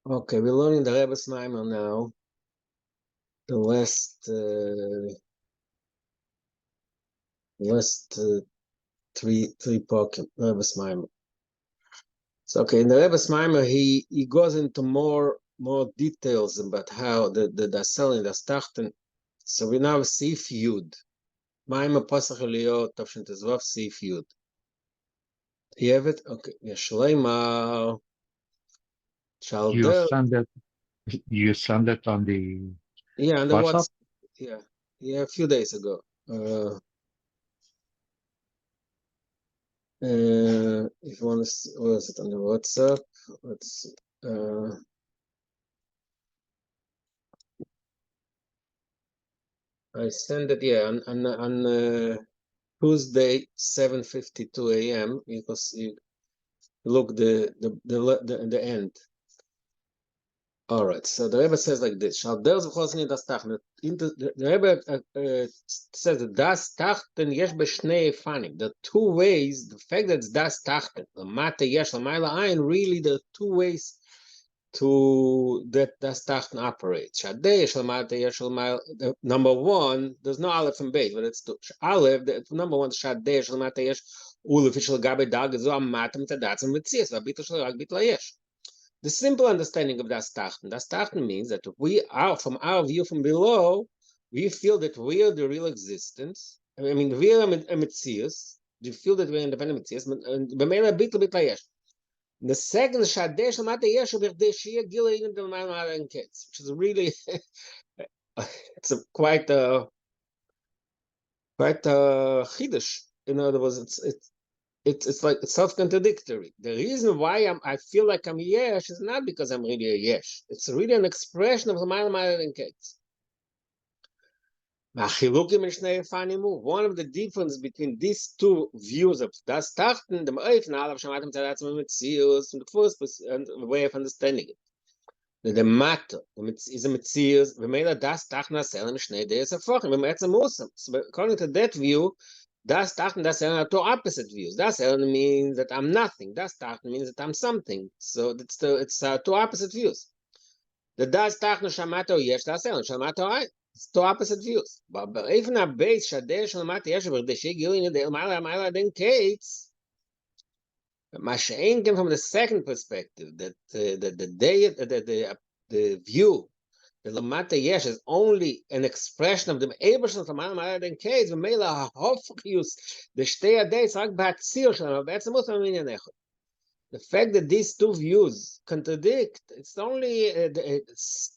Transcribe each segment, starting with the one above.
Okay, we're learning the Rebbe's Maimer now. The last three pokem Rebbe's Maimer. So okay, in the Rebbe's Maimer, he goes into more details about how the selling the starten. So we now see Yud. Maimer Pasach Eliyot Tavshin Tezvav Sif Yud. You have it? Okay. Yeshleimar You Shalder. send it on the Yeah, and the WhatsApp? what's yeah, a few days ago. If you want to see, what is it on the WhatsApp? Let's see. I sent it, yeah, on Tuesday, 7:52 a.m. Because you look the end. All right, so the Rebbe says like this: "Shall der zevchos nit das Tachten." The Rebbe says that das Tachten yesh b'shnei fanim. The two ways, the fact that it's das Tachten, the mate yesh l'mayla ayin, really the two ways to that das Tachten operates. Shadei yesh l'mate yesh l'mayla. Number one, there's no aleph and beit, but it's two. Aleph, number one, shadei yesh l'mate yesh ulef shel gabe dag zo amatem tadatzim v'tzias v'abitl shel rak bitla yesh. The simple understanding of das Tachten means that we are, from our view from below, we feel that we are the real existence. I mean, we are a Metzius. We feel that we're independent Metzius, and b'meila bitl bitla yesh. The second shadesh l'mata yesh b'chdei sheyeh gilein d'mal ma'aden ketz, which is really it's a quite a chiddush. In other words, it's like self-contradictory. The reason why I feel like I'm yesh is not because I'm really a yesh. It's really an expression of the Ma'al and Ketz. One of the differences between these two views of das Tachten, the first way of understanding it. The matter is a Metzius, das Tachten so according to that view, das Tachten, das are two opposite views. Das means that I'm nothing. Das Tachten means that I'm something. So it's two opposite views. The das Tachten shamato yesh, das shamato I. It's two opposite views. But even a base shadesh shamato yesh, but the shigilin the mala then kates. Mashain came from the second perspective that the view. The Lamata Yesh is only an expression of the Eberson from Mala den Case, the Mela Hofchius, the Stea Days, like Batzir, that's the most The fact that these two views contradict, it's only it's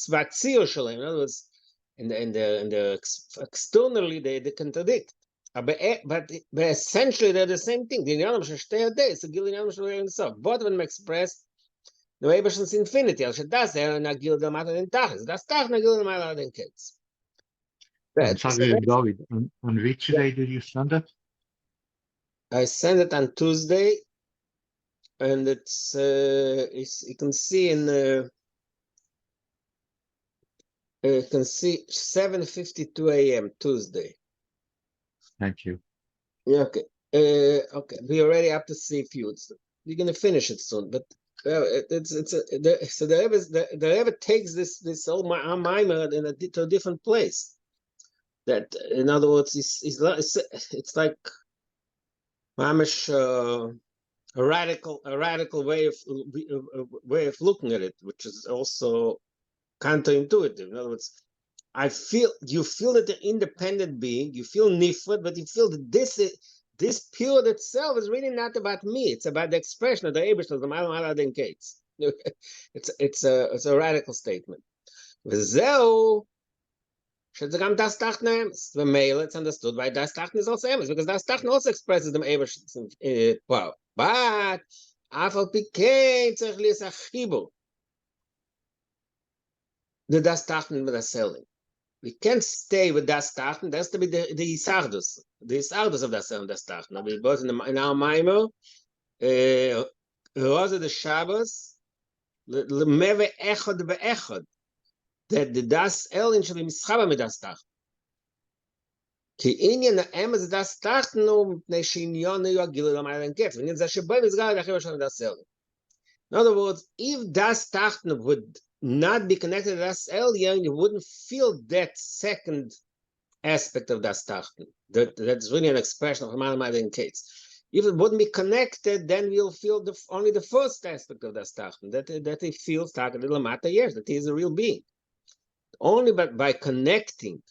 Batzir Shalem. In other words, in the externally they contradict. But essentially they're the same thing. The Yanam Stea Days, the Gillian Shalem, both of them express the Ebersen's infinity, als das Nagil del Matter den Tachs. Das Tach Nagil del Matter den Kids. I'm sorry, David. On which day did you send it? I sent it on Tuesday, and it's you can see in you can see 7:52 a.m. Tuesday. Thank you. Yeah, okay. Okay. We already have to see feuds. We're gonna finish it soon, but so the Rebbe takes this whole Maimer to a different place. That, in other words, it's like mamish a radical way of looking at it, which is also counterintuitive. In other words, you feel that the independent being, you feel nifred, but you feel that this pure itself is really not about me. It's about the expression of the Eibush of the Malam Den Kates. It's a radical statement. V'zeu shedagam das Tachten emes. The male, it's understood why das Tachten is also emes, because das Tachten also expresses the Eibush power. But afal pikei tzarich lias achibur. The das Tachten with the selling. We can't stay with das Tachten. That's to be the Isardus of das Tachten. We both in our Maimer, Rosa the Shabbos, Lemeve Echad beEchad, that the das Elin shall be mischaba mit das Tachten. Ki inyan emes das Tachten no mipnei shinyon yu agil lamay len ketz. V'nin zashe boy mizgar achiv shal das Elin. In other words, if das Tachten would not be connected to das Elyon, you wouldn't feel that second aspect of das Tachten. That's really an expression of Malama in case. If it wouldn't be connected, then we'll feel only the first aspect of das Tachten, that he feels Taka de Lamata, yes, that he is a real being. Only by connecting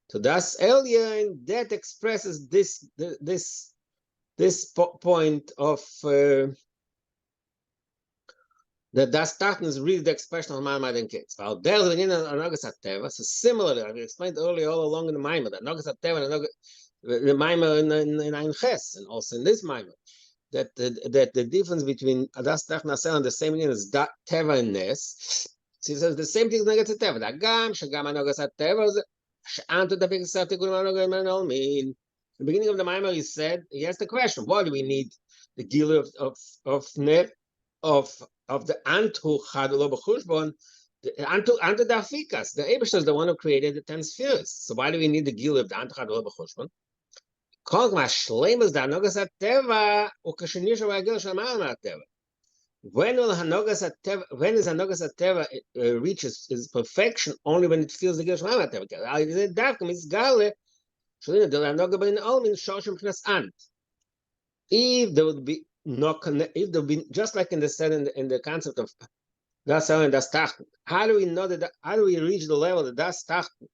to das Elyon, that expresses this point of that das Tachten is really the expression of Ma'amad and Kids. While there's an Anogas HaTeva, so similarly, I explained earlier all along in the Maimah, that Anogas HaTeva and the Maimah in Ein Ches, and also in this Maimah, that the difference between das Tachten Asel and the same meaning is Teva and Nes. So he says the same thing is Anogas HaTeva. The Agam, Shagam Anogas HaTeva, She'antu Tafik Saftik Anogas HaTeva mean. The beginning of the Maimah, he asked the question, why do we need the Gila of the Antu Chadlo B'Chushbon, the Antu Dafikas, the Eibusha is the one who created the 10 spheres. So why do we need the Gila of the Antu Chadlo B'Chushbon? When is Hanogas HaTeva reaches its perfection? Only when it feels the Gil Shema HaTeva. If there would be if there would be, just like in the concept of Das El and Das Tachten, how do we know that? How do we reach the level that Das Tachten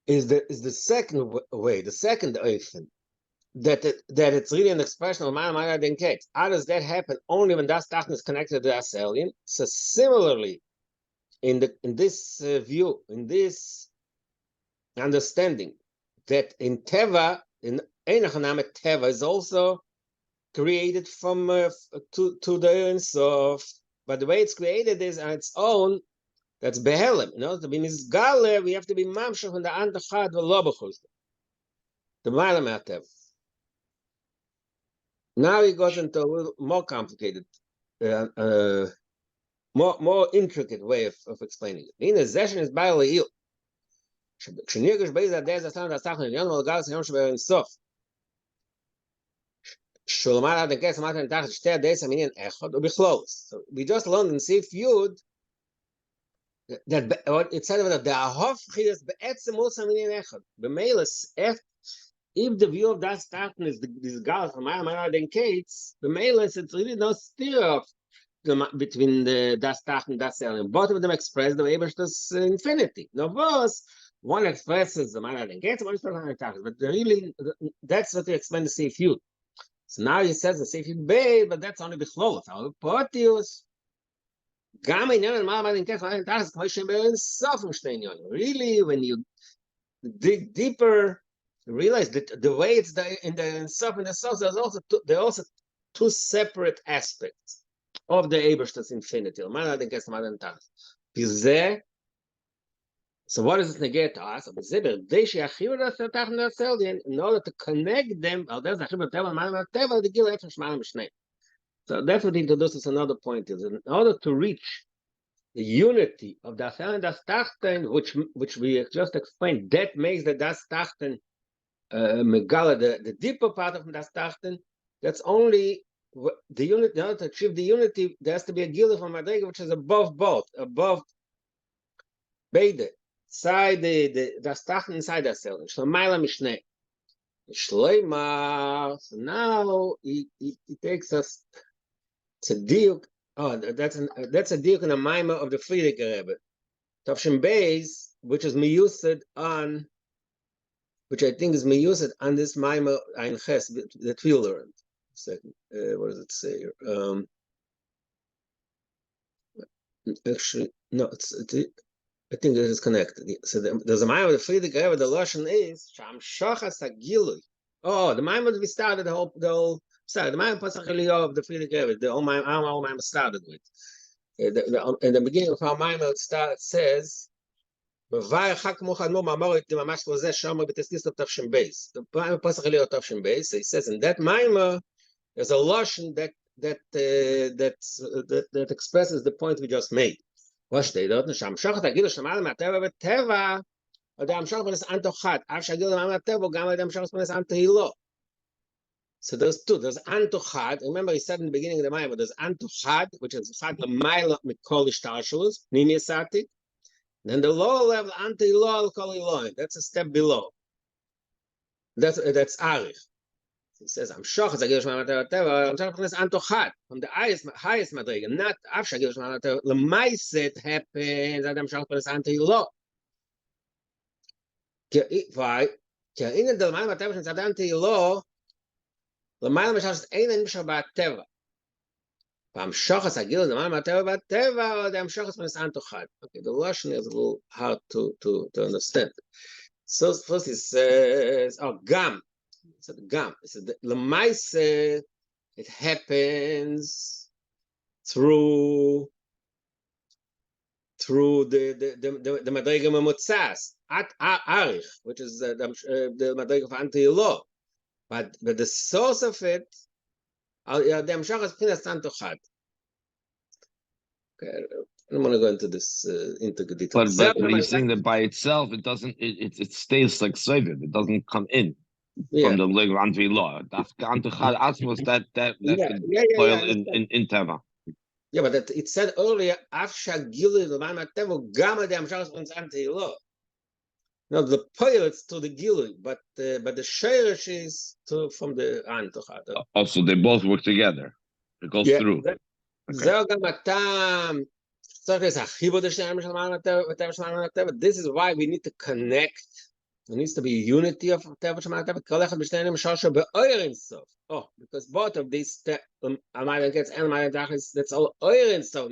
is the second way, the second Eifen, that it's really an expression of Ma'amad Den Kate? How does that happen? Only when Das Tachten is connected to Das Elyon. So similarly, in this view, in this understanding, that in Teva, in Einachaname Teva is also created from to the Ensof, but the way it's created is on its own. That's behelem. You know, to be misgale, we have to be mamshach from the antachad v'lobachus. The malam Tev. Now he goes into a little more complicated, more intricate way of explaining it. In the session is by Leil. Shenirgish beis adez aslan dasachn yon malgas yom shber Ensof. So we just learned in Sif Yud that it said that the Ahofchis be'etzem also minin echad. B'meilas, if the view of that Tachten is this gal from Ma'amad Den Kates, b'meilas it's really no steer between the Das Tachten and Das Elyon. Both of them express the Ebershter's infinity. Now, both one expresses the Ma'amad Den Kates, one expresses the Tachten, but really that's what they explain the Sif Yud. So now he says the Sefer Bay, but that's only Bechlol. Potius. Really, when you dig deeper, you realize that the way it's in the Sof and the Sof, there are also two separate aspects of the Ebershter's infinity. So what does it negate to us? In order to connect them, so that's what he introduces another point is in order to reach the unity of Das El and Das Tachten, which we just explained, that makes the Das Tachten Megala, the deeper part of Das Tachten. That's only the unit. In order to achieve the unity, there has to be a Gila from Madrega, which is above both, above Beide. Inside the Das Tachten inside Das El. Shlomayla Mishneh. Shloima. So now he takes us to diuk. Oh, that's a diuk in the Maimah of the Frierdiker Rebbe. Tavshin Beis, which is miyused on, which I think is miyused on this Maimah Ein Ches that we learned. Second, what does it say here? Actually, no, I think it is connected. So there's a Maimah of the Frierdiker Rebbe. The Lashon is Sham Shachas Hagilui. Oh, the Maimah that we started the whole. Sorry, the Maimah Pasach Eliyahu of the Frierdiker Rebbe. The whole Maimah started with. In the beginning of our Maimah, it says. The Pasach Eliyahu Tavshin Beis. So he says in that Maimah there's a lashon that expresses the point we just made. What steht dort? שהמשוך את הגיל שמעלה מהטבע וטבע, או דה המשוך בנס אנטו חד, אף שהגיל למעלה מהטבע, גם על דה המשוך בנס אנטו הילו. So there's two. There's Anto Chad. Remember, he said in the beginning of the Maya, there's Anto Chad, which is Chad L'mayla Mikol Ishtarshalus, Nimiasati. Then the lower level, Anto Ilol Kol Iloin. That's a step below. That's Arich. He says, I'm shocked as I give Shema Mateva Teva. I'm talking about Anto Chad, from the highest Madriga, not after I give Shema Mateva. L'mayset happens that I'm shocked as Anto Ilol. Why? Because in the Maya Mateva, since Anto Ilol, למעלה משחס אין נמשך בטבע. והמשוחס הגיל למעלה מהטבע בטבע, או המשוחס מנסען תוכל. Okay, the Russian is a little hard to understand. So first it says, gam. It said gam. It said, למעשה, it happens through the מדרגה ממוצעת, at arich, which is the מדרגה of anti-law. But the source of it, the Amshach is Pina Santo Chad. Okay, I don't want to go into this intricate detail. But you're saying that by itself, it doesn't. It stays like Soviet. It doesn't come in from the Legrandri law. That's Anto Chad Atmos that in Teva. Yeah, but it said earlier, Afsha Gili L'Man Tevo Gama the Amshach is Pina Santo Law. No, the pilots to the Gilui, but the Sheirish is from the Antochad. Also, they both work together. It goes through. This is why we need to connect. There needs to be unity of Teva Oh, because both of these that's all oirin stuff.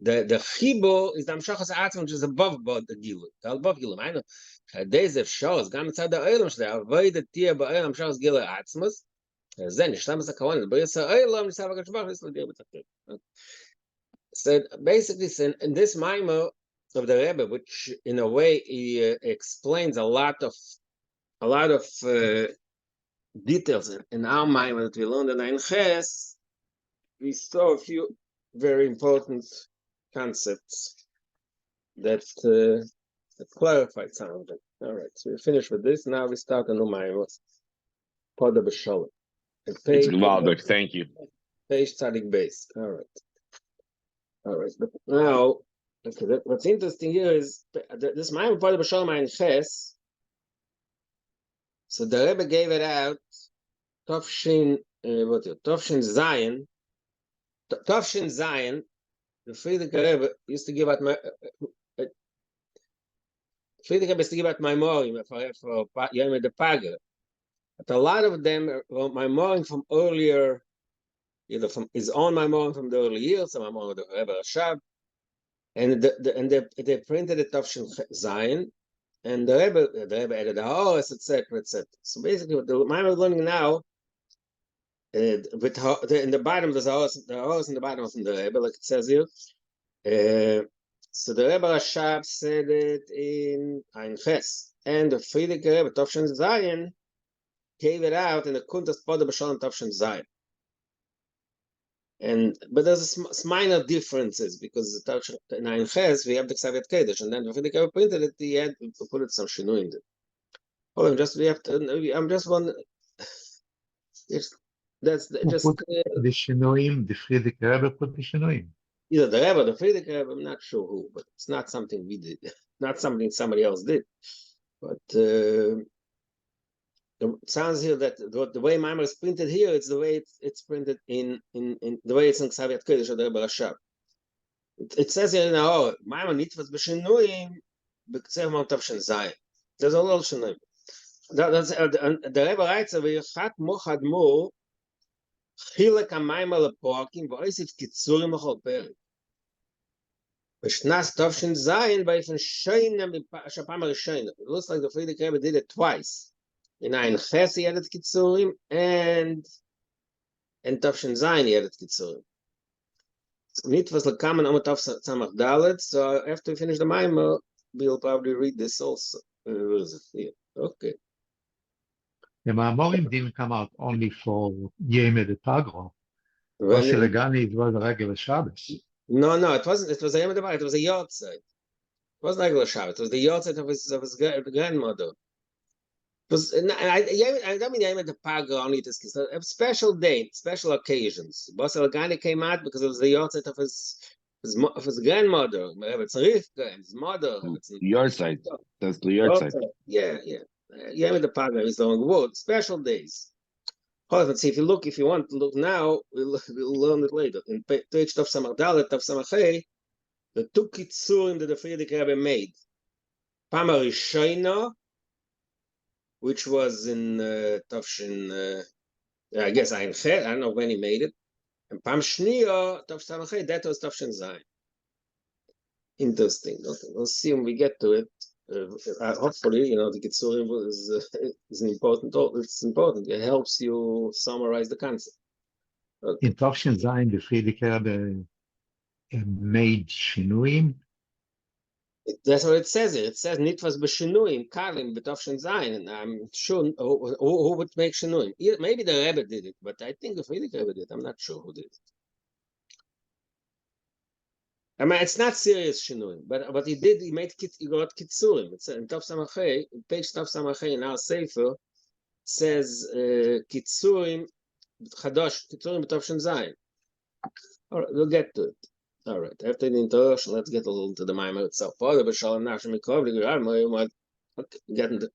The chibo is the amshachas atzma, which is above the gilu. Above gilu. I know. Days of shows. Gam tzad the oilam shday. Avoid the tia ba'oilam amshachas gilu atzmas. Then nishlamas hakavan. The b'yisa oilam nisava kashbach. This will deal with that. So basically, in this maimah of the Rebbe, which in a way he explains a lot of details in our maimah that we learned in Ein Ches, we saw a few very important concepts that clarified some of them. All right, so we finished with this. Now we start a new maimah. Pod B'Shalom. It's Gvaldik. Thank you. Page Tzadik base. All right. But now, okay, what's interesting here is this maimah Pod B'Shalom Ein Ches. So the Rebbe gave it out. Tovshin Zion. Tovshin Zion, the Friedrich Rebbe used to give out Maimorim for Yom the Paga. But a lot of them are Maimorim from earlier, either from his own Maimorim from the early years, some Maimorim of the Rebbe Rashab, and they printed it Tovshin Zion, and the Rebbe added the Horus, etc., etc. So basically, what the Maimon is learning now. In the bottom there's the horse in the bottom of the Rebbe, like it says here. So the Rebbe Rashab said it in Ein Ches, and the Friedrich Rebbe Tovshin Zion gave it out in the Kuntas Pod B'Shalom Tovshin Zion. But there's minor differences because in Ein Ches we have the Ksavet Kedesh, and then the Friedrich Rebbe printed it. He had to put it some shiur in it. Hold on, I'm just one. That's just the shinuim. The Friedrich Rebbe put the shinuim. Either the Rebbe or the Friedrich Rebbe, I'm not sure who, but it's not something we did, not something somebody else did. But it sounds here that the way Maimar is printed here, it's the way it's printed in the way it's in Ksavet Kodesh of the Rebbe Rashab. It says here now, Maimar nitvas b'shinuim b'ktsev Tovshin Zion. There's a little shinuim. The Rebbe writes over here, Chat Mochad Mo. חילק המים על הפורקים ואוסיף קיצורים בכל פרק. בשנת תש"ז באופן שונה מהפעם הראשונה. It looks like the Friedrich Rebbe did it twice. In Ein Ches he added קיצורים, and in תש"ז he added קיצורים. Nitwas lekamen amot tzamach dalet. So after we finish the Maimah, we'll probably read this also. Okay. The Maimorim didn't come out only for Yemei the Pagro. Rosh Legani, it was a regular Shabbos. No, it wasn't. It was a Yemei the Pagro. It was a Yortzeit. It wasn't regular Shabbos. It was the Yortzeit of his grandmother. Because I don't mean I the Paga only this case. A special day, special occasions. Boss Algani came out because it was the yahrzeit of his grandmother, his mother. Your side. That's the your side. Yeah. Yom the Paga is the wrong word. Special days. Let's see, if you want to look now, we'll learn it later. In page Tav Samach Dalet, Tav Samach Hey, the two kitzurim that the Friedrich Rebbe made. Pama Rishayna, which was in Tavshin, I guess Ein Chet, I don't know when he made it. And Pam Shniya, Tav Samach Hey, that was Tavshin Zayin. Interesting. Okay. We'll see when we get to it. Hopefully, the Kitzurim is an important. It's important. It helps you summarize the concept. Okay. In Tavshin Zayin, the Friedrich Rebbe made shinuim. That's what it says here. It says Nitwas b'shinuim kalim b'Tavshin Zayin, and I'm sure who would make shinuim. Maybe the Rebbe did it, but I think the Friedrich Rebbe did. I'm not sure who did it. I mean, it's not serious shinuim, but what he did, he got kitzurim. It's in Tav Samach Hey, page Tav Samach Hey in our sefer, it says kitzurim chadosh, kitzurim b'Tavshin Zayin. All right, we'll get to it. All right, after the introduction, let's get a little into the Maimer itself. Father, B'Shalom Nashim Mikov, get into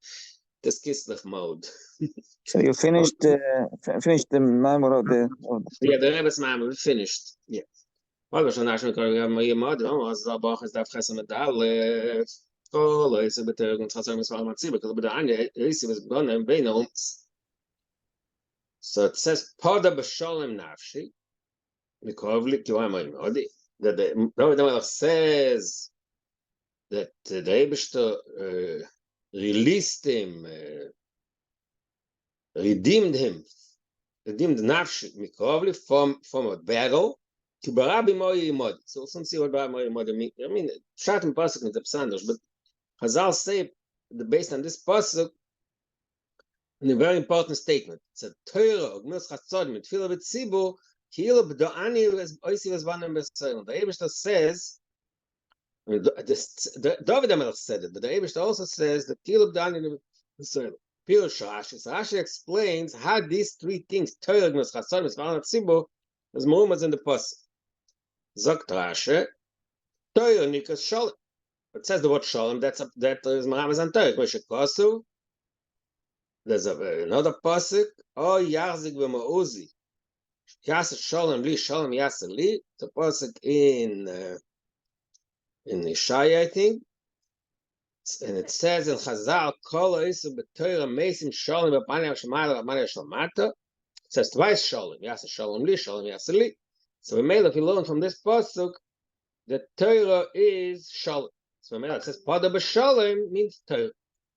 this Kislev mode. So you finished the Maimer of the... Yeah, the Rebbe's Maimer, we finished. Yeah. Father, B'Shalom Nashim Mikov, as the Bach is Daf Chesem Medal, all is a bit of Chatzar Mitzvah Matzi, because the Anya, Risi was born in Beinoms. So it says, Father, B'Shalom Nashim Mikov, that the R'Dovid says that the Rebbe released him, redeemed Nafshi Mikrovli from a battle to Barabi Moyi Yimod. So we'll see what Barabi Moyi Yimod means. I mean, Shat and Pasuk is Psandosh, but Chazal say, based on this Pasuk, in a very important statement. It's a Torah, Gmilas Chatzod, mit Tfilah B'Tzibur, the Eibishter says, David HaMelech said it, but the Eibishter also says that Kilub Dani Pirush Rashi explains how these three things, Torah, Gmilas Chatzod, Mitzvah Tzibur, is Muhammad's in the Pasuk. Zokt Rashi, Torah Nikas Shalom. It says the word Shalom, that is Muhammad's on Torah. There's another Pasuk, O Yachzik V'Ma'uzi. Yasa Shalom Li Shalom Yasa Li. It's a pasuk in Ishaya, I think, and it says in Chazal Kol Isu B'Torah Meisim Shalom B'Pani Hashemayla B'Pani Hashelamata. It says twice Shalom, Yasa Shalom Li Shalom Yasa Li. So we made, if you learn from this pasuk, that Torah is Shalom. So we made, it says Pada B'Shalom means Torah.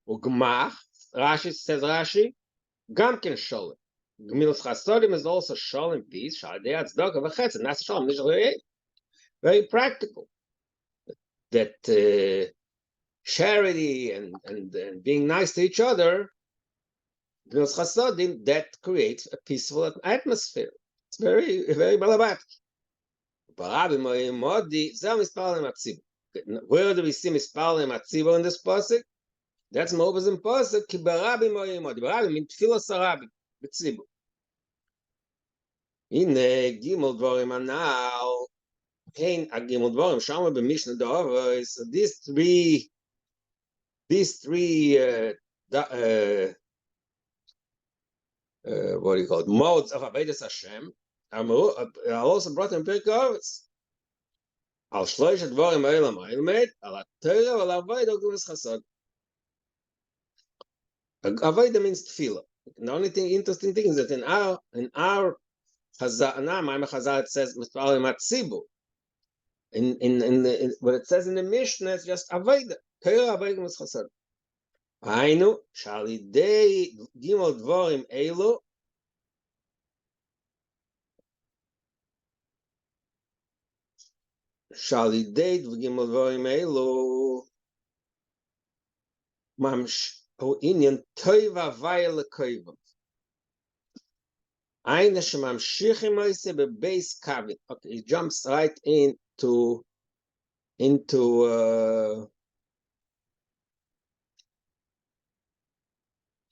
Ugmach Rashi says Gamkin Shalom. Gemilas Chasodim is also Shalom peace. And that's Shalom. Very practical. That charity and being nice to each other, Gemilas Chasodim, that creates a peaceful atmosphere. It's very, very balabat. Where do we see Mispalim Atzibur in this pasuk? That's Moses in pasuk. Ki barabi moyimodi. Barabi means tefillah sarabi. B'tzibur. Hine gimel dvarim anal. Hein a gimel dvarim. Shama b'mishnah da'avos. So these three what do you call it? Modes of Avodas Hashem are also brought in Pirkei Avos. Al shloisha dvarim ha'elam ha'ilmed, al ha'torah, al ha'avodah, al gemilas chasod. Avodah means tefillah. The only interesting thing is that in our Chazal, it says Mispalim Atzibur. In what it says in the Mishnah, it's just Avodah. Torah, Avodah, Gemilas Chasod. Hainu shalidei gimel dvarim elu. Shalidei gimel dvarim elu. Mamsh. Oh, Indian toiva vayel koiva. Aina shemam shichim oise bebeis kavit. Okay, he jumps right into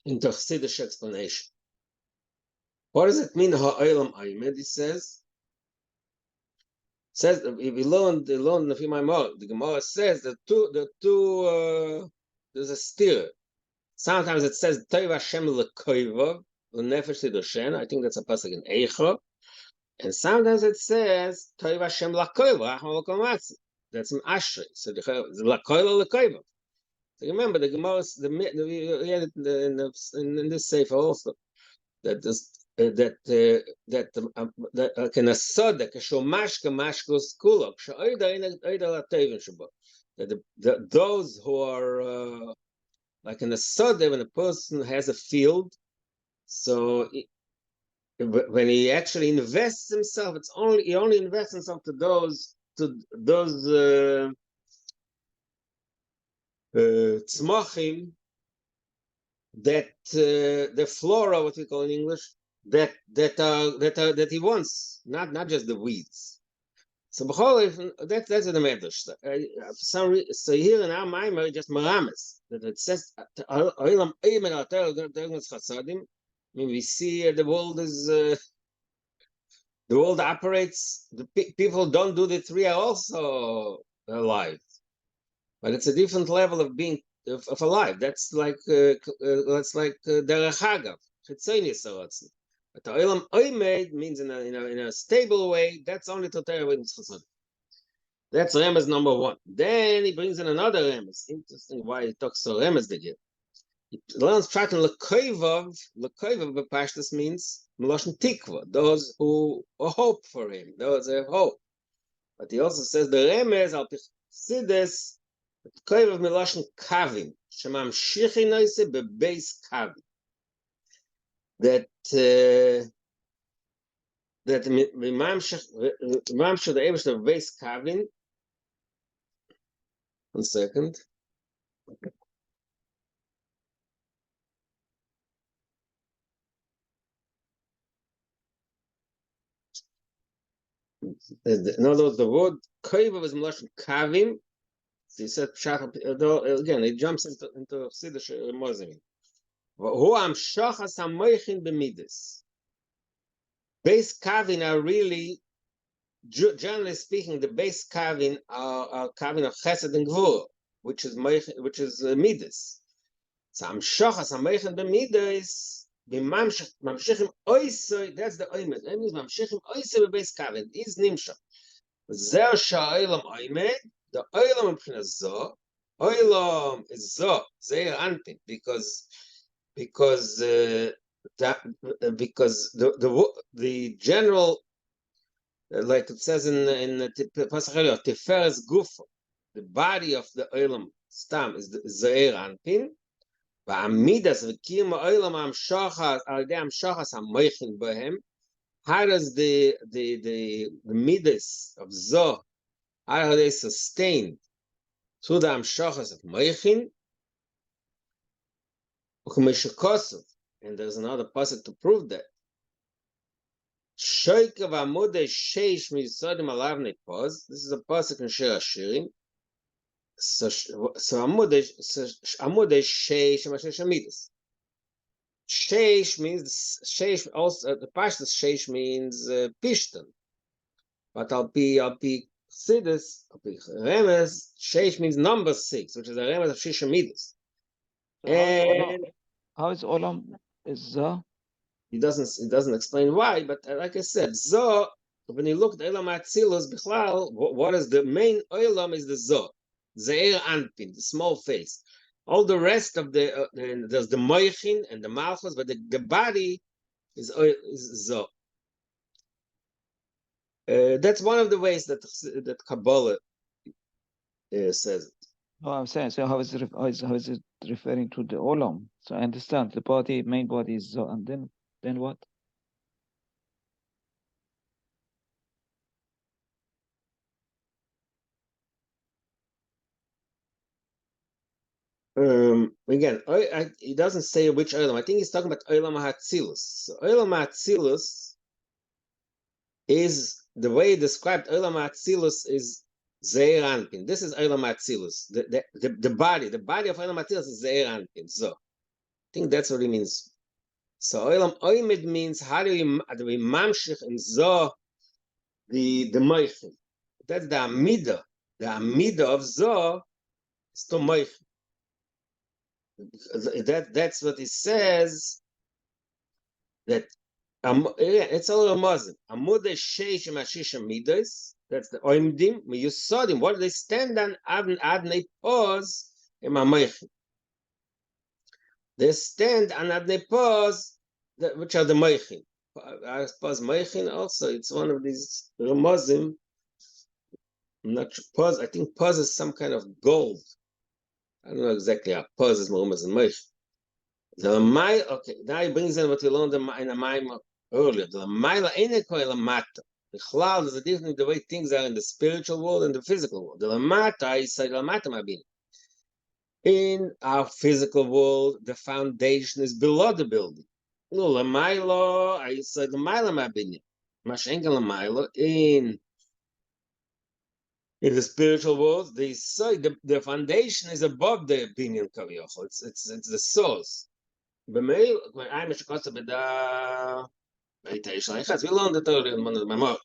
into Chassidish explanation. What does it mean? Ha'olam Aymed, it says if you learn the Gemara says the two there's a steer. Sometimes it says Toiv Hashem lekoivav l'nefesh tidoshen. I think that's a pasuk in Eicha. And sometimes it says Toiv Hashem lakoivav rachma l'komatzi. That's in Ashrei. So the lakoivav lekoivav. So remember the Gemara we had it in this sefer also that this. That can asod that mashka mashkos kulok that those who are like in a sod when a person has a field, so when he actually invests himself, he only invests himself to those tzmachim that the flora, what we call in English, that he wants, not just the weeds. So that's the medrash. For some reason, so here in our Maimer, just marames that it says we see the world operates. The people don't do the three are also alive, but it's a different level of being of alive. That's like derech hagav chitzonius aratzin. But the olam oimed means in a stable way. That's only to Torah with Chassidim. That's Remes number one. Then he brings in another Remes. Interesting why he talks so Remes again. He learns tracking lekoivav. Lekoivav b'pashtus means meloshen tikva. Those who hope for him. Those who have hope. But he also says the Remes al pichsidis lekoivav meloshen kavim shemam shichi noise bebeis kavim. That Mamshech the Eibush of base Kavin. 1 second. In other words, the word Koiva was Melashon Kavim. He said again, it jumps into Chassidish Mozimim. Who am shachas hamoichin b'midas. Base kavin are really, generally speaking, the base kavin are kavin of chesed and gvur, which is midas. So am shachas hamoichin b'midas b'mamshechim oisoi. That's the oimed. That means mamshechim oisoi b'base kavin is nimshach. Zer sha'olam oimed. The olam b'chinas zo. Olam is zo. Zeir anpin because the general, like it says in Pasach Tiferes Gufo, the body of the Olam Stam is the Zeir Anpin. Va'amidas v'kiyum Olam Amshachas al yedei Amshachas hamoichin bohem. How does the midas of Zoh, how are they sustained through the Amshachas of Moichin? And there's another pasuk to prove that. This is a pasuk in Shir Hashirim. So Amudei Sheish Amidas. Sheish means Sheish. Also, the Pashtus Sheish means Pishtan. But I'll be Chassidus, Remes. Sheish means number 6, which is a Remes of Sheish Amidas. And how is Olam is he doesn't explain why, but like I said, Zo, when you look at Olam Atzilus Bichlal, what is the main Olam is the Zo, Zeir Anpin, the small face. All the rest of there's the Moichin and the Malchus, but the body is Zo. That's one of the ways that Kabbalah says it. No, I'm saying, so how is it referring to the Olam? So I understand the main body is Zo, and then what? Again, he doesn't say which Olam. I think he's talking about Olam HaTzilus. So Olam HaTzilus is the way he described Olam HaTzilus is Zeir Anpin. This is Olam HaTzilus. The body of Olam HaTzilus is Zeir Anpin. So think that's what it means. So Olam Oimed means how do we mamshich and zo the moichin. That's the amida. The amida of zo is to moichin. That's what it says. That it's all a Muslim. Amude sheish mashish amidas. That's the oimdim. You saw them. What do they stand on? Adnei pause in moichin. They stand on adnei pause, which are the moichin. I suppose moichin also. It's one of these remozim. I'm not sure. Pause. I think pause is some kind of gold. I don't know exactly how pause is remozim moichin. The lamai. Okay, now he brings in what we learned in the Maimah earlier. The lamai la'ene kol lamata. The chlal is a different the way things are in the spiritual world and the physical world. The lamata, I say lamata mabin. In our physical world, the foundation is below the building. No, lamailo, I say lamaila mabin. Mashenka lamailo in the spiritual world, the foundation is above the opinion kaviyachol. It's the source. B'meil, I'm a shakotza b'da. We learned it earlier in one of the memoirs.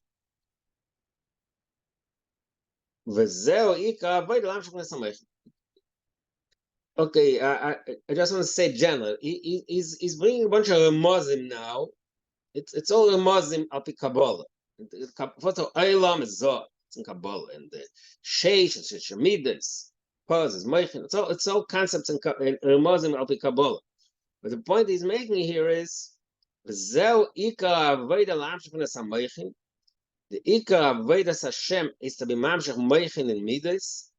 Okay, I just want to say general. He's bringing a bunch of remozim now. It's all remozim al pi Kabbalah. First of all, Eilam is Zohar. It's in Kabbalah. And the Sheish, Shemidas, pauses, Meichin. It's all concepts in remozim al pi Kabbalah. But the point he's making here is the Ikar Avodas Hashem is to be mamshech moichin in midas,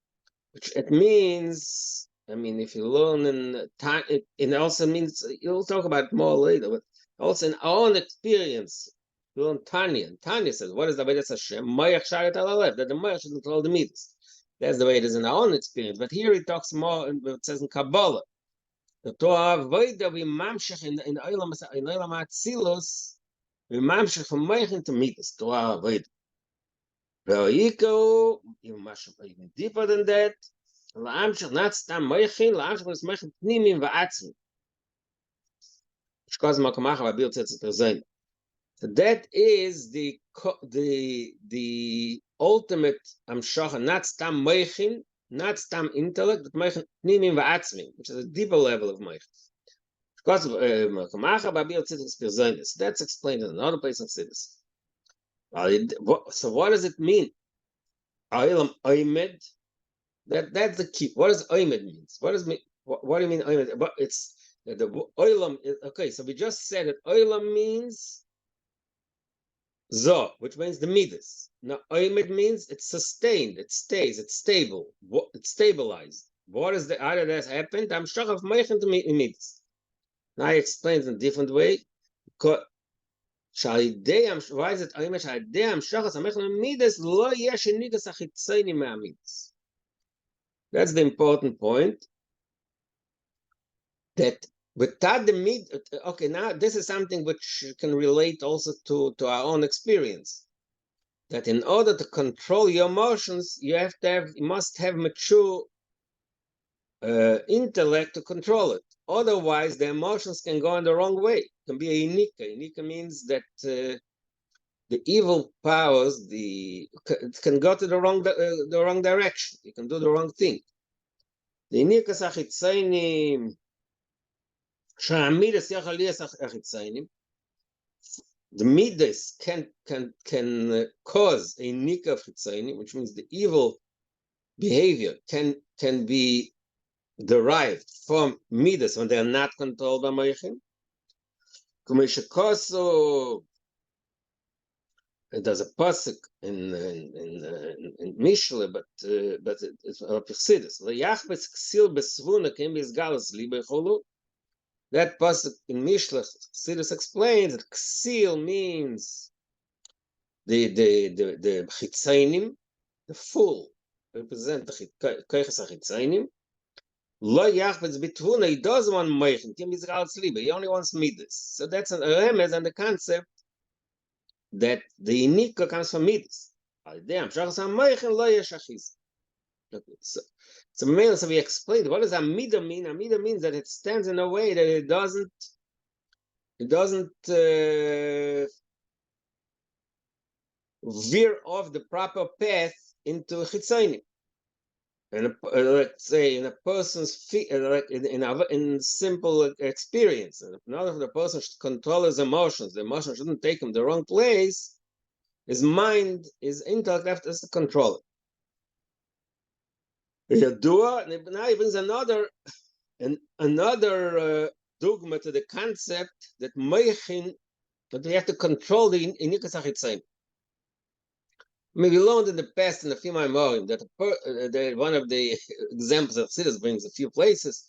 which it means. I mean, if you learn in time, it also means you'll talk about it more later. But also in our own experience, you learn Tanya. And Tanya says, "What is the Avodas Hashem? Moich sharet alalef." That the moich should control the midas. That's the way it is in our own experience. But here he talks more. It says in Kabbalah. The Torah avodah we mamshech in olam atzilus we mamshech from moichin to midas. Torah avodah. Ve'iko even deeper than that. La'amshech not stam moichin. La'amshech was moichin pnimim va'atzim. Shkoz makamach va'bil tzitz perzayin. So that is the ultimate amshacha. Not stam moichin. Not stam intellect, but moichin pnimim va'atzmim, which is a deeper level of moichin. That's explained in another place in Siddur. So what does it mean? Olam oimed. That's the key. What does oimed means? What do you mean oimed? But it's the olam. Okay, so we just said that olam means zo, which means the midas. Now oimed means it's sustained, it stays, it's stable, it's stabilized. What is the other that happened? I'm shocked of moichin to midas. Now I explained in a different way. Why is it oimed? That's the important point. That without the mid, okay, now this is something which can relate also to our own experience. That in order to control your emotions, you must have mature intellect to control it. Otherwise, the emotions can go in the wrong way. It can be a yinika. Yinika means that the evil powers can go to the wrong direction. You can do the wrong thing. The yinika sachitzainim. The midas can cause a nika of chitzainim, which means the evil behavior can be derived from midas when they are not controlled by moichin. There's a pasuk in Mishle, but it's a Chassidus. That pasuk in Mishle, Chassidus explains that ksil means the chitzainim, the full represent the koiches chitzainim. Lo yachbetz bitvuna, he doesn't want moichin. He only wants midas. So that's an remez and the concept that the inika comes from midas. Okay. So we explained what does Amida mean. Amida means that it stands in a way that it doesn't veer off the proper path into Chitzonim. And let's say in a person's in simple experience, and in order for the person should control his emotions, the emotion shouldn't take him the wrong place. His mind, his intellect has to control it. Now he brings another dogma to the concept that Meichin, that we have to control the Inikas HaChitzayim. We learned in the past in the few Maimorim that one of the examples that Chassidus brings a few places,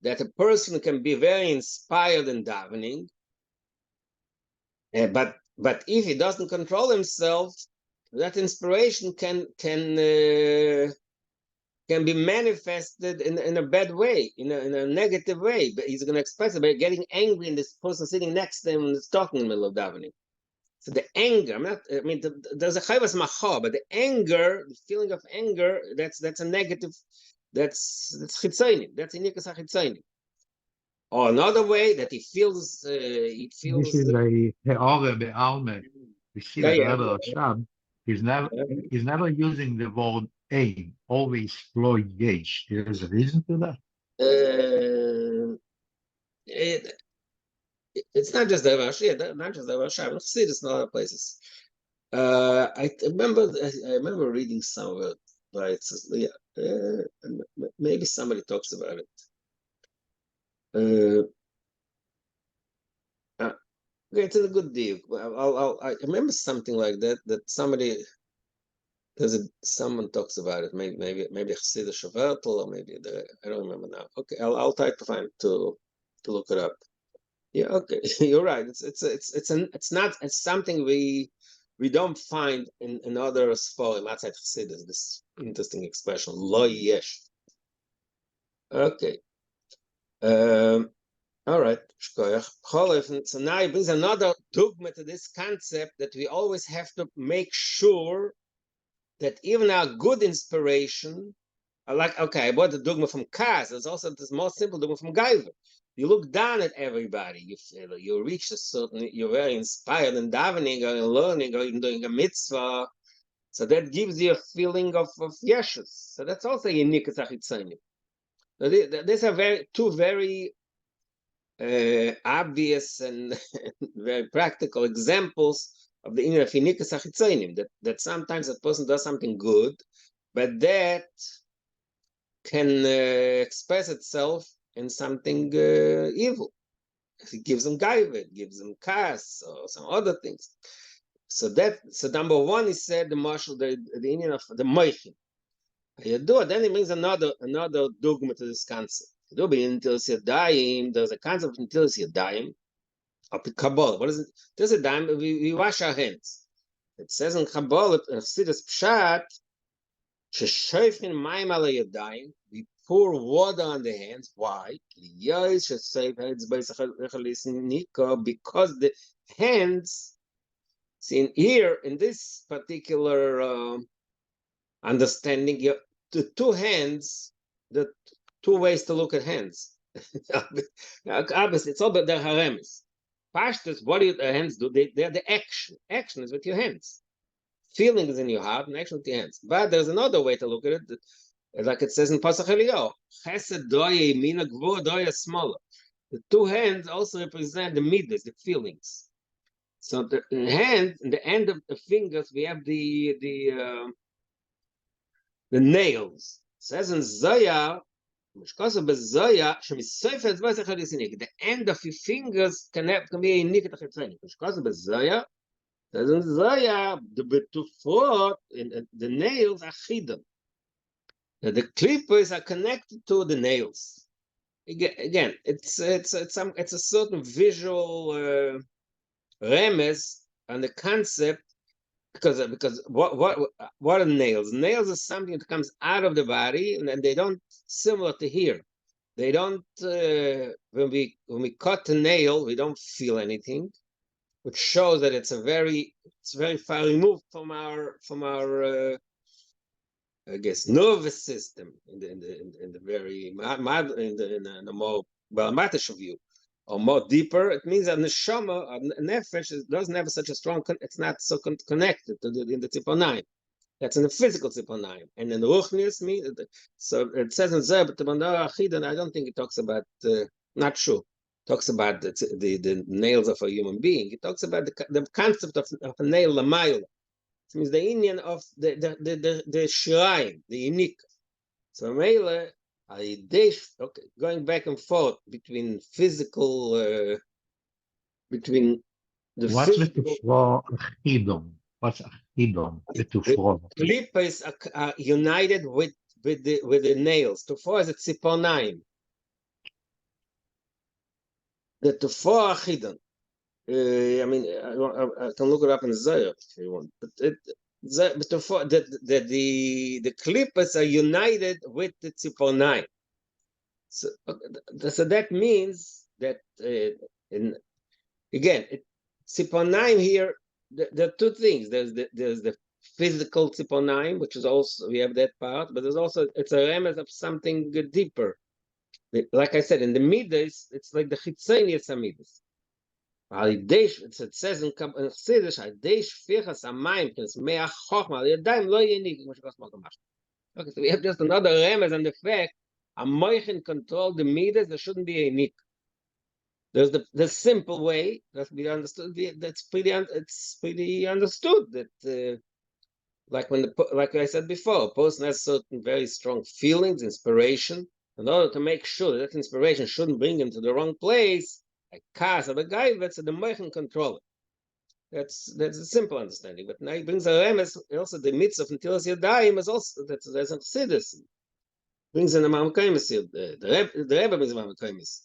that a person can be very inspired in davening, but if he doesn't control himself, that inspiration can be manifested in a bad way, in a negative way. But he's going to express it by getting angry, and this person sitting next to him and is talking in the middle of davening. So the anger, there's a chayvas machor, but the anger, the feeling of anger, that's a negative, that's chitzonim, that's inikas hachitzonim. Or another way that he feels. This is a he'ore be'alme. We see that Rebbe Rashab, he's never using the word aim, always lo yesh. There's a reason to that? It's not just the Rashi, not just the Rashi. I see this in other places. I remember reading somewhere, but maybe somebody talks about it. Okay, it's a good deal. I remember something like that. That someone talks about it. Maybe Chassidus Shavertel, or maybe I don't remember now. Okay, I'll try to find to look it up. Yeah, okay, you're right. It's something we don't find in other Sforim outside Chassidus. This interesting expression, lo yesh. Okay. All right. So now he brings another dogma to this concept that we always have to make sure that even our good inspiration, okay, I bought the dogma from Kaz. There's also this more simple dogma from Gaiva. You look down at everybody. You feel you reach a certain. You're very inspired in davening or in learning or even doing a mitzvah. So that gives you a feeling of yeshus. So that's also unique as achitzonim. These are two very obvious and very practical examples of the inner finikas achitzonim. That sometimes a person does something good, but that can express itself in something evil. It gives them gaiva, it gives them kas, or some other things. So number one, he said the marshal, the Indian of the moichin. Then he brings another dogma to this concept. There's a concept of until yadayim, of the Kabbalah. What is it? There's a dime. We wash our hands. It says in Kabbalah, Chassidus Pshat, sheshayfin mayim ala yadayim. We pour water on the hands. Why? Because the hands, see here in this particular understanding, the two hands, the two ways to look at hands. Obviously, it's all about the haremis. Pashtus, what do the hands do? They're the action. Action is with your hands. Feeling is in your heart, and action with your hands. But there's another way to look at it. Like it says in Pasach Eliyahu, Chesed doye mina gvur doye smaller. The two hands also represent the midas, the feelings. So the hand, in the end of the fingers, we have the nails. It says in Zohar, the end of your fingers can be a niket achitzonim. The nails are hidden. The clippers are connected to the nails. Again, it's a certain visual remez on the concept, because what are nails? Nails are something that comes out of the body, and they don't, similar to here. They don't when we cut the nail, we don't feel anything, which shows that it's very far removed from our I guess, nervous system in the very in the more balmatish view, or more deeper. It means that neshama, a nefesh, doesn't have such a strong. It's not so connected to in the tziponayim. That's in the physical tziponayim, and in the ruchnius means. So it says in Zeh, but the Bandara Achidan, I don't think it talks about. Not sure. It talks about the nails of a human being. It talks about the concept of a nail lamayla. It means the Indian of the shrine, the unique. So Mele, okay, going back and forth between physical, between the What's physical. What's achidon? The Klippas are united with the nails. Tufo is a tziponayim. The tufo achidon. I mean, I can look it up in Zohar if you want. But the klippas are united with the tziponayim. So that means that tziponayim here. There are two things. There's the physical tziponayim, which is also, we have that part, but there's also, it's a remez of something deeper. Like I said, in the midas, it's like the chitzonius midas. It says in Chassidus, okay, so we have just another remez on the fact a moichin control the midas. There shouldn't be a nik. There's the simple way that's be understood. It's pretty understood that like I said before, a person has certain very strong feelings, inspiration. In order to make sure that inspiration shouldn't bring him to the wrong place, like kas of a guy, that's the moichin control. That's a simple understanding. But now he brings a remes. Also, the mitzvah of Netilas Yadayim is also there's a chassidus. Brings in the Mamkaimis here. The Rebbe brings the Mamkaimis.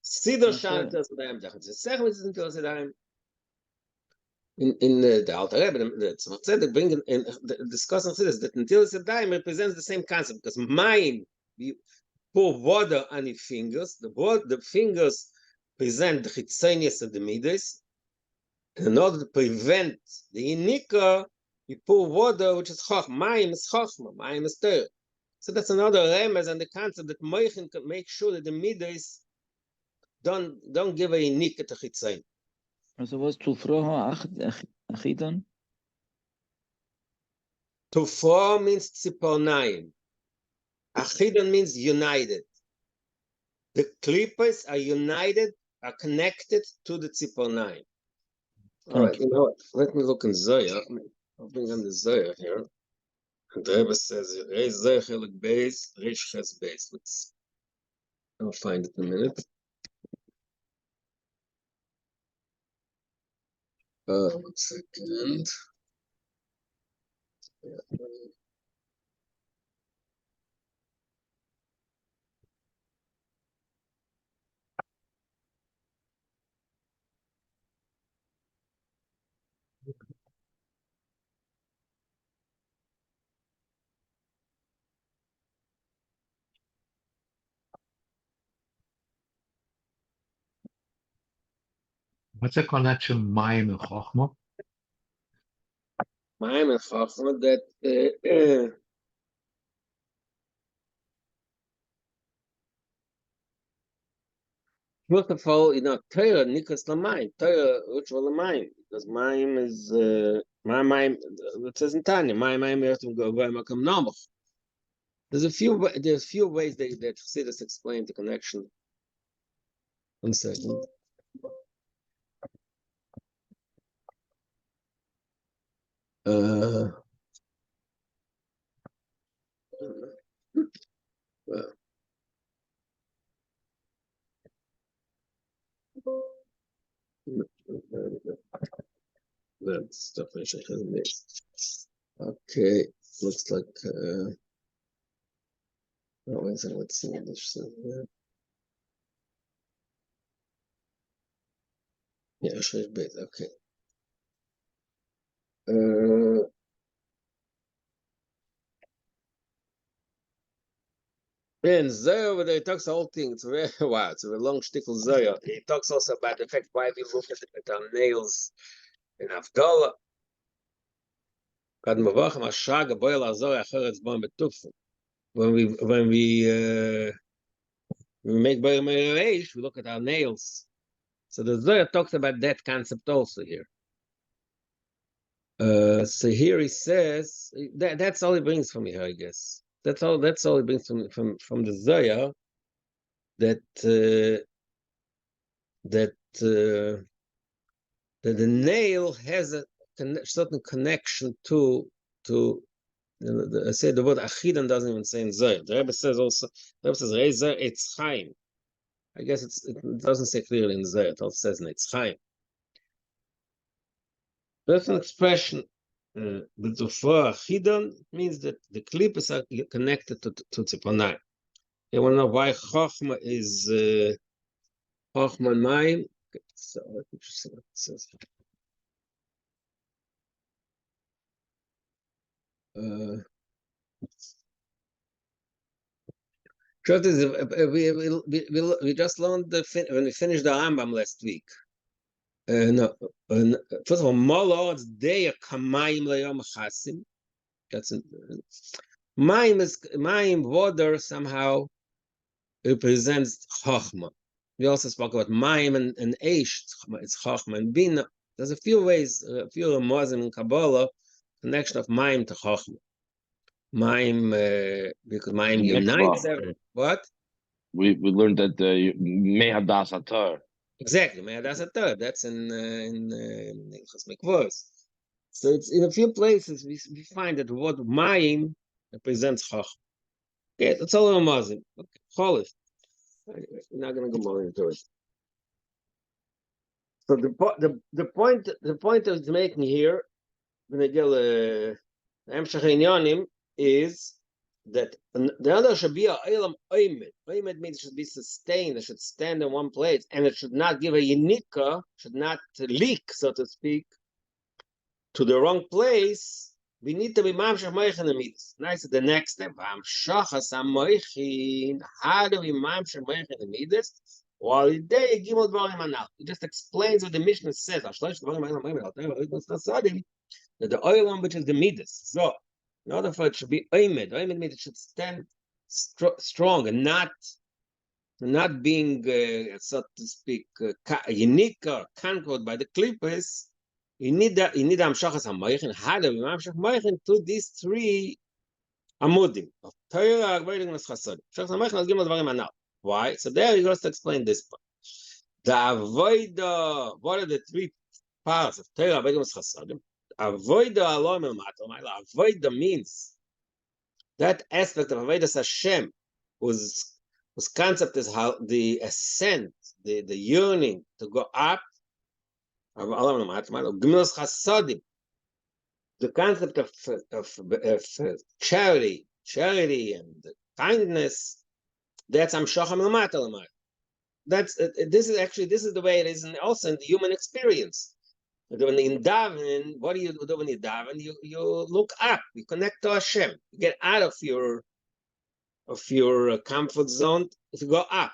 Sidor Shan Netilas Yadayim. The second is Netilas Yadayim. In the Alter Rebbe, the Tzemach Tzedek bring in discussing this that Netilas Yadayim represents the same concept, because mine, you pour water on your fingers. The fingers present the chitzonius of the midas. In order to prevent the inika, you pour water, which is choch. Mayim is chochma. Mayim is ter. So that's another remez and the concept that moichin can make sure that the midas don't give a inika to chitzon. So what's tufroho achidon? Tufro means tziponayim. Achidon means united. The klippas are united, are connected to the tziponayim. All right, you know what? Let me look in Zohar. I'll bring on the Zohar here. And the Rebbe says, Reish Zohar Chelik Beis, Reish Ches Beis. I'll find it in a minute. One second. What's the connection Mayim and Chochma? Mayim and Chochma, that first of all, Torah nikas lamayim, Torah ritual lamayim, because mayim is mayim. It says in Tanya, mayim have to go makam namach. There's a few ways that Chassidus explain the connection. 1 second. That's definitely okay. Looks like let's see what this says here. Yeah, Shresh Beit, okay. And Zohar, he talks the whole thing. It's very wow. It's a long shtickle Zohar. He talks also about the fact why we look at our nails in Havdalah. When we make boil we look at our nails. So the Zohar talks about that concept also here. So here he says that's all he brings from here, I guess. That's all he brings from the Zohar, that the nail has a certain connection to I say the word achidan doesn't even say in Zohar. The Rebbe says also, Rezer Eitz Chaim. I guess it doesn't say clearly in Zohar. It also says in Eitz Chaim. That's an expression. The Tufah Achidan means that the clippers are connected to Tziponai. You want to know why Chochma is Chochma and Mayim? Okay, so let me just see what it says. Truth is, we just learned when we finished the Rambam last week. No, first of all, Molod's day a kamayim leyom chasim. That's mayim water somehow represents chochma. We also spoke about mayim and eish. It's chochma and bina. There's a few ways, a few Muslim in Kabbalah connection of mayim to chochma. Mayim, because mayim unites everything. What? We learned that mehadas atar. Exactly, mehadas atar. That's in Ilchos Mikvos. So it's in a few places we find that the word mayim represents chachma. Okay, that's all I'm Muslim. Okay, cholif. We're not going to go more into it. So the point I was making here, is that the other should be a olam oimed. Oimed means it should be sustained. It should stand in one place, and it should not give a yinika, should not leak, so to speak, to the wrong place. We need to be mamshach moichin amidas. Nice. The next step, mamshachas amoichin. How do we mamshach moichin amidas? While they gimel dvarim anal. It just explains what the Mishnah says. That the oilam, which is the midas. So, in order for it to be oimed, oimed means it should stand strong and not being, so to speak, unique or conquered by the clippers. You need amshachas hamoichin. How do we amshach moichin to these three amudim of Torah, avoiding chasadim? Amshachas hamoichin is gimel dvarim anal. Why? So there you just explain this part. The avoida. What are the three parts of Torah, avoiding chasadim? Avoida alom el matom. Avoida means that aspect of avodas Hashem whose concept is how the ascent, the yearning to go up. The concept of charity and kindness, that's amshacham l'mata. This is the way it is also in the human experience. When in davening, what do you do when you daven? You look up, you connect to Hashem, you get out of your comfort zone. If you go up,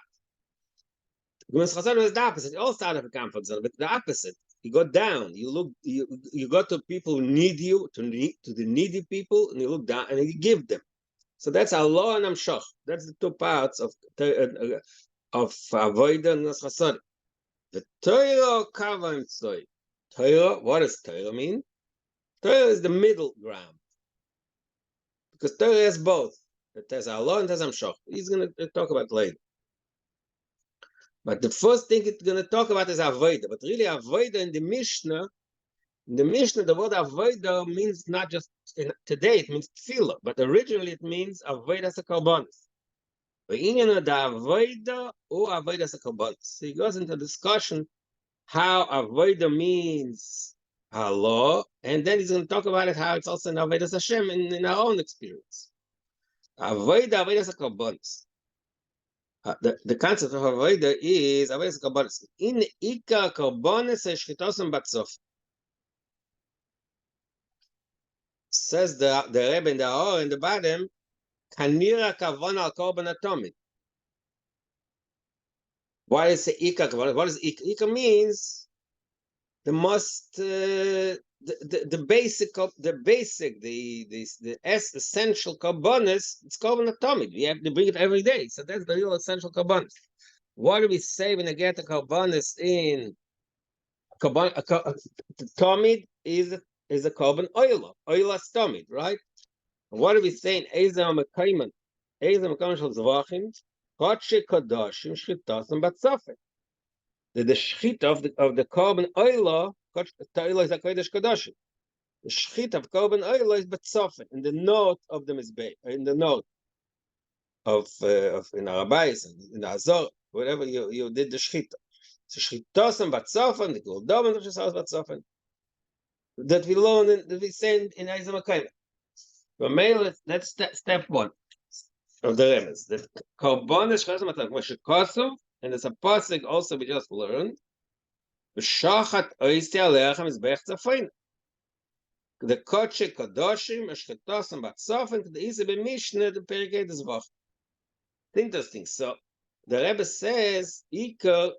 is the opposite. You also out of a comfort zone, but the opposite. You go down. You look. You go to people who need you, to the needy people, and you look down and you give them. So that's Allah and Amshach. That's the two parts of avodah and chasadim. The Torah kavah tzoi. Torah. What does Torah mean? Torah is the middle ground, because Torah has both. It has Allah and it has Amshach. He's going to talk about later. But the first thing it's going to talk about is avodah. But really, avodah in the Mishnah, the word avodah means not just today. It means tefillah, but originally it means avodah sakarbonis. But in the avodah or avodah sakarbonis, so he goes into discussion how avodah means Allah, and then he's going to talk about it how it's also in avodah Hashem in our own experience. Avodah sakarbonis. The concept of avodah is avodah karbonis. In ikar karbonis shchitosim batzof. Says the Rebbe in the Or in the bottom, kanira kavon al korban atomid. Why is it ikar karbonis? What is ikar? Ikar means the most the basic essential karbonis. It's carbon atomic. We have to bring it every day, so that's the real essential karbonis. What do we say when I get the karbonis in carbon? Tomid is a carbon oil tomid, right? And what do we say in Ezam Mekayman? Ezam Mekayman shel Zvachim, Kodshe Kadoshim Shchitasim Batzafet. The shchita of the carbon oil, the oil is a kodesh kadoshim. The shchita of carbon oil is batzafet in the note of the mizbeh, in the note of in Arabais and in Azor, wherever you did the shchita. So shchitasim batzafet, the goldom of shchitasim batzafet. That we learn, that we say in Ezam Mekayman. But that's step one of the remes. The carbon is shchitasim batzafet. And there's a pasuk also we just learned. The kodshe kadoshim eshchetosim batzofen the is be mishne the perikei zvach. Interesting. So the Rebbe says Iker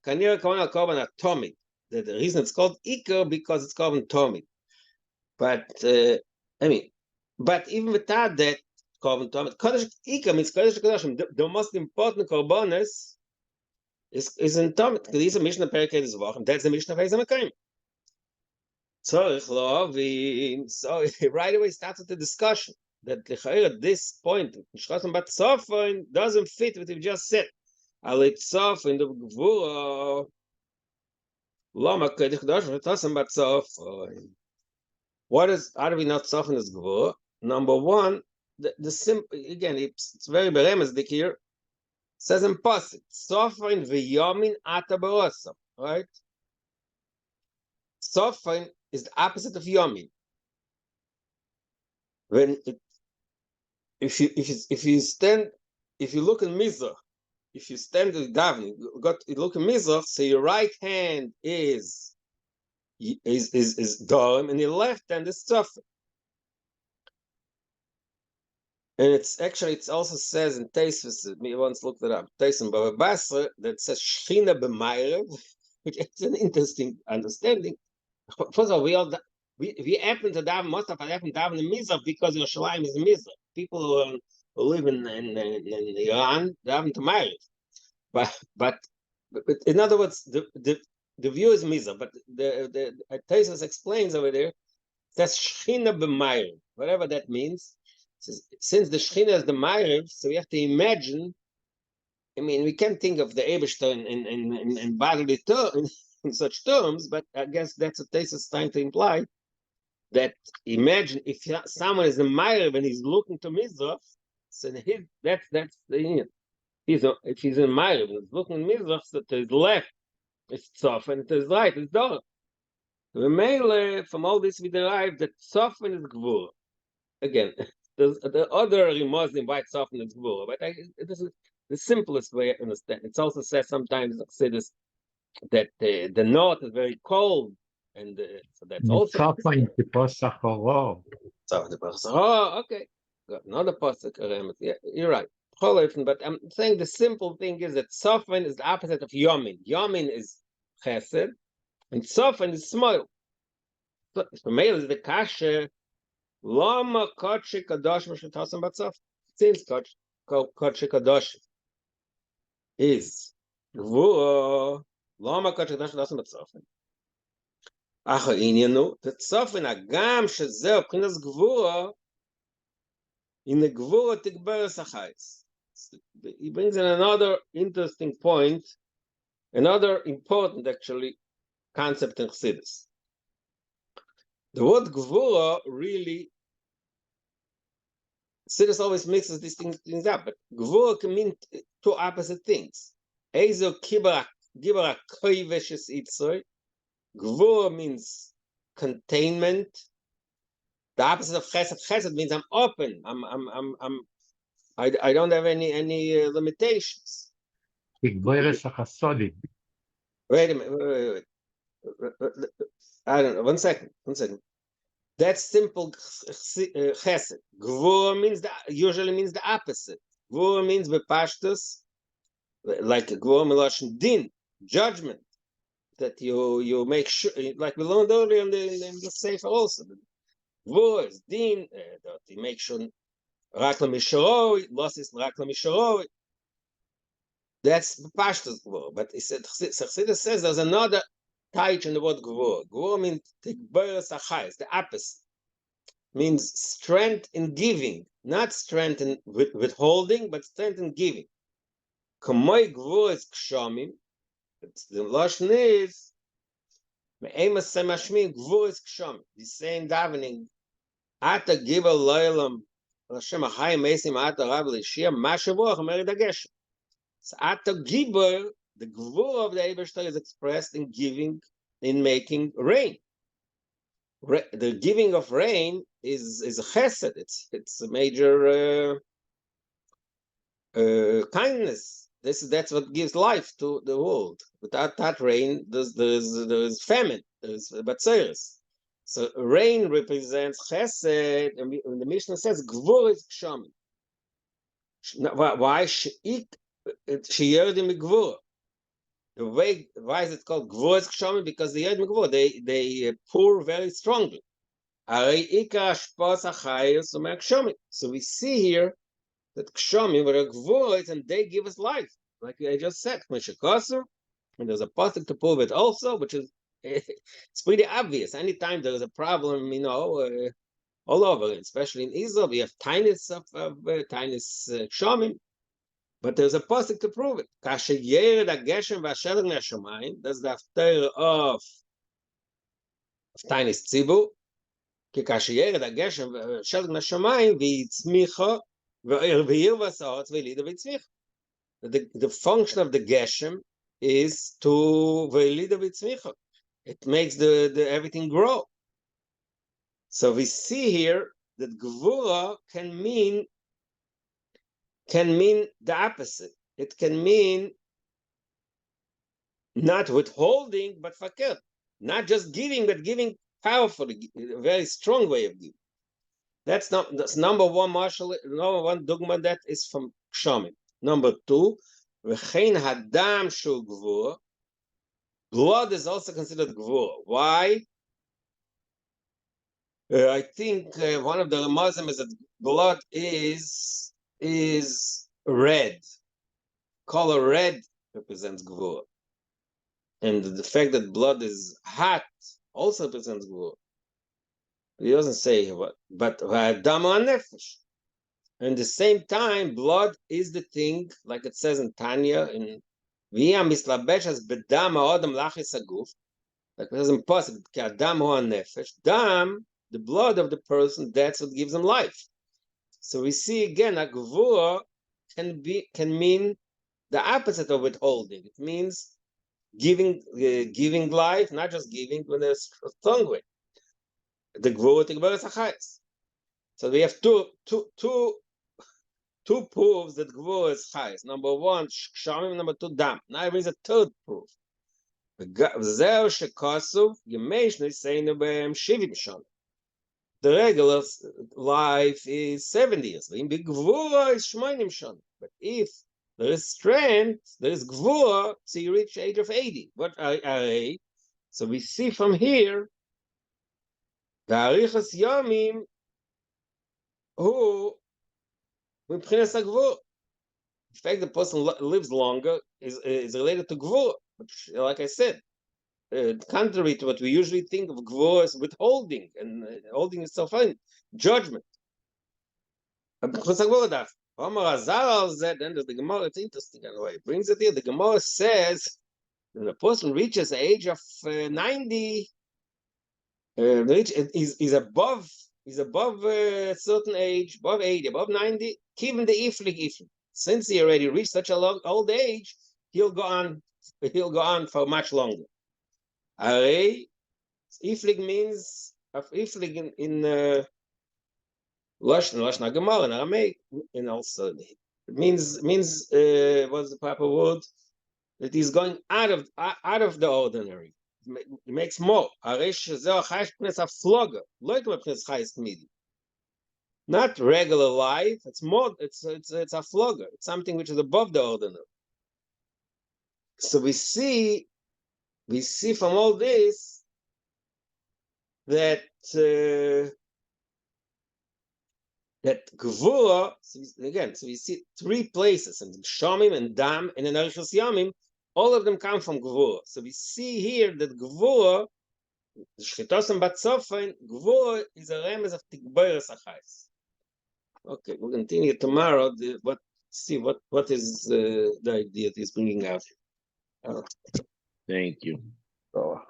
kanir kavan carbon atomic. The reason it's called Iker because it's carbon atomic. But but even without that carbon atomic, kodesh Iker means kodesh kadoshim. The most important carbonis is in Tomit, because he's a Mishnah Perikei this Wochen, that's the Mishnah of Ezam Mekayim. So right away starts with the discussion that at this point, Shchasam Bat Sofin doesn't fit what we've just said. Alit Sofin, the Gvura, Lama Kedich Dosh, Shchasam Bat Sofin. How do we not soften this Gvura? Number one, the simple, again, it's very beremesdik here. Says in pasuk, Sofin v'yomin ata barosam, right? Sofin is the opposite of yomin. If you look in mizrach, if you stand with davening, you look in mizrach, so your right hand is dorim and your left hand is sofin. And it also says in Teisvis, we once looked it up, Teisim Bava Basra, that says Shechina b'mayrev, which is an interesting understanding. First of all, we happen to daven, most of us happen to daven in Mizrach because Yerushalayim is Mizrach. People who live in Iran daven to Mayrev. But in other words, the view is Mizrach, but the Teisvis explains over there, that's Shechina b'mayrev, whatever that means. Since the Shechina is the Ma'ariv, so we have to imagine. I mean, we can't think of the Eibishter in bodily terms, in such terms, but I guess that's what Tesis is trying to imply. That imagine if someone is the Ma'ariv and he's looking to Mizrach, so that's the union. If he's in Ma'ariv and he's looking at Mizrach, so to his left it's Tzof and to his right it's Dor. From all this we derive that Tzofin is Gvur. Again. The other Rimozim why it's often is Gvura, but this is the simplest way to understand. It also says sometimes that the north is very cold, and so that's also. Okay, got another pasuk. Yeah, you're right. But I'm saying the simple thing is that Sofin is the opposite of Yomin. Yomin is Chesed, and Sofin is small. So for male is the kasher. Lama kodshe kadosh m'shetasim batzaf. Since kodshe kadosh is gvura, lama kodshe kadosh m'shetasim batzaf. Acha inyanu tetzafin agam shezeh b'chinas gvura in the gvura tigberes achayis. He brings in another interesting point, another important actually concept in Chassidus. The word Gvura really, Chassidus always mixes these things up, but Gvura can mean two opposite things. Ezo gibara koiveshes itzroi. Gvura means containment. The opposite of chesed. Chesed means I'm open. I don't have any limitations. Wait a minute. I don't know. One second. That's simple chesed. Gvura usually means the opposite. Gvura means bepashtus, like gvura meloshin din, judgment. that you make sure, like we learned earlier in the Sefer also, Gvura is din, that you make sure rak lemishoroi, losis rak lemishoroi. That's Pashtus Gvura. But he said, Chassidus says there's another taich in the word Gvura. Gvura means tikberes achayis, the opposite. Means strength in giving, not strength in withholding, but strength in giving. Kamoi Gvura is kshamim. The lashon is me'emas semashmi Gvura is kshamim. He's saying davening. Ata giba loylam Hashem achayim mesim ata rav l'shia mashavor merid hageshem. So ata giba, the Gvura of the Eibishter is expressed in giving, in making rain. The giving of rain is a chesed. It's a major kindness. That's what gives life to the world. Without that rain, there's famine. There's batzeres. So rain represents chesed, and the Mishnah says gvur is kshamim. Why shiur gvur? Why is it called gvur is kshamim? Because the yed gvur they pour very strongly. So we see here that kshamim were gvur, and they give us life, like I just said. And there's a pasuk to prove it also, which is it's pretty obvious. Anytime there is a problem, all over, especially in Israel, we have tinus of tinus kshamim. But there's a pasuk to prove it. Kasher yered hageshem v'ashelek neshamayim. That's the after of tinus tzibur. Ki kasher yered hageshem v'ashelek neshamayim v'yitzmicha v'yir v'sa'ot v'yilida v'yitzmicha. The function of the geshem is to v'yilida v'yitzmicha. It makes the everything grow. So we see here that gvura can mean the opposite. It can mean not withholding, but fakir. Not just giving, but giving powerfully, a very strong way of giving. That's number one, Marshall. Number one dogma that is from kshamim. Number two, v'chein hadam shu gvura. Blood is also considered gvura. Why? I think one of the Muslims is that blood is red. Color red represents gvura. And the fact that blood is hot also represents gvura. He doesn't say what, but dama nefesh. And at the same time, blood is the thing, like it says in Tanya, in V'yam mislabeshes bedama odam lachis aguf. Like it says in Pasuk, ki adam hu nefesh. Dam, the blood of the person, that's what gives him life. So we see again, a gvura can mean the opposite of withholding. It means giving life, not just giving with a strong way. The gvura tikberes achayis. So we have two proofs that gvura is chayis. Number one, kshamim. Number two, dam. Now there is a third proof. Zeh shekasuv yemesh niseinu behem shivim shana. The regular life is 70 years. But if there is strength, there is gvura, so you reach the age of 80. What are so we see from here the arichas yamim who mibchinas gvura. In fact, the person lives longer is related to gvura. Like I said, contrary to what we usually think of gvura as withholding, and holding is so fine, judgment. Then there's the Gemara. It's interesting in a way. It brings it here. The Gemara says when a person reaches the age of 90, is above a certain age, above 80, above 90, even the iflig. Since he already reached such a long old age, he'll go on for much longer. Iflig means iflig in Lashon Gemara in Aramaic, and also it means what's the proper word? That he's going out of the ordinary. It makes more. Not regular life. It's more. It's a flogger. It's something which is above the ordinary. So we see we see from all this that that Gvura, again, so we see three places, and Shomim and Dam and Arichos Yamim, all of them come from Gvura. So we see here that Gvura, Shchitos and Batzofin, Gvura is a remez of Tikboiras Achais. Okay, we'll continue tomorrow. See what is the idea that he's bringing out. Thank you. Oh.